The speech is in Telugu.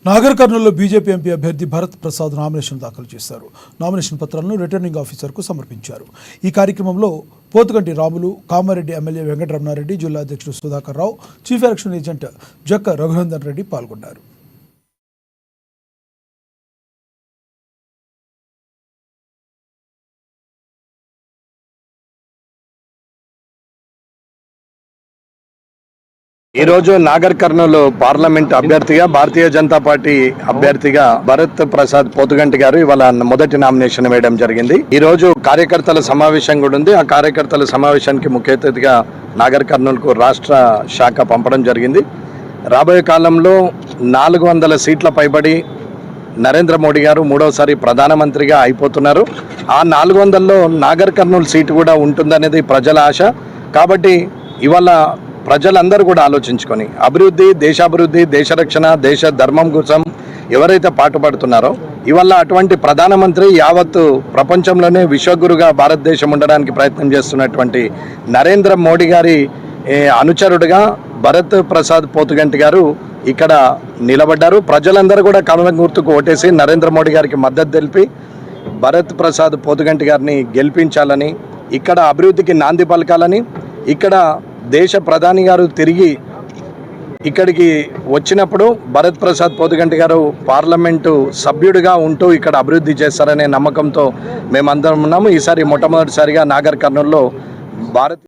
నాగర్ కర్నూలులో బీజేపీ ఎంపీ అభ్యర్థి భరత్ ప్రసాద్ నామినేషన్ దాఖలు చేశారు. నామినేషన్ పత్రాలను రిటర్నింగ్ ఆఫీసర్కు సమర్పించారు. ఈ కార్యక్రమంలో పోతుగంటి రాములు, కామారెడ్డి ఎమ్మెల్యే వెంకటరమణారెడ్డి, జిల్లా అధ్యక్షుడు Sudhakar Rao, chief election agent Jakka Raghunandan Reddy పాల్గొన్నారు. ఈ రోజు నాగర్ కర్నూలు పార్లమెంట్ అభ్యర్థిగా భారతీయ జనతా పార్టీ అభ్యర్థిగా భరత్ ప్రసాద్ పోతుగంటి గారు ఇవాళ మొదటి నామినేషన్ వేయడం జరిగింది. ఈ రోజు కార్యకర్తల సమావేశం కూడా ఉంది. ఆ కార్యకర్తల సమావేశానికి ముఖ్య అతిథిగా నాగర్ కర్నూలుకు రాష్ట్ర శాఖ పంపడం జరిగింది. రాబోయే కాలంలో 400 సీట్ల పైబడి నరేంద్ర మోడీ గారు మూడవసారి ప్రధానమంత్రిగా అయిపోతున్నారు. ఆ 400లో నాగర్ కర్నూలు సీటు కూడా ఉంటుందనేది ప్రజల ఆశ. కాబట్టి ఇవాళ ప్రజలందరూ కూడా ఆలోచించుకొని అభివృద్ధి, దేశాభివృద్ధి, దేశ రక్షణ, దేశ ధర్మం కోసం ఎవరైతే పాటుపడుతున్నారో ఇవాళ అటువంటి ప్రధానమంత్రి యావత్తు ప్రపంచంలోనే విశ్వగురుగా భారతదేశం ఉండడానికి ప్రయత్నం చేస్తున్నటువంటి నరేంద్ర మోడీ గారి అనుచరుడుగా భరత్ ప్రసాద్ పోతుగంటి గారు ఇక్కడ నిలబడ్డారు. ప్రజలందరూ కూడా కమలం గుర్తుకు ఓటేసి నరేంద్ర మోడీ గారికి మద్దతు తెలిపి భరత్ ప్రసాద్ పోతుగంటి గారిని గెలిపించాలని, ఇక్కడ అభివృద్ధికి నాంది పలకాలని, ఇక్కడ దేశ ప్రధాని గారు తిరిగి ఇక్కడికి వచ్చినప్పుడు భరత్ ప్రసాద్ పోతుగంటి గారు పార్లమెంటు సభ్యుడిగా ఉంటూ ఇక్కడ అభివృద్ధి చేస్తారనే నమ్మకంతో మేమందరం ఉన్నాము. ఈసారి మొట్టమొదటిసారిగా నాగర్ కర్నూలులో భారత్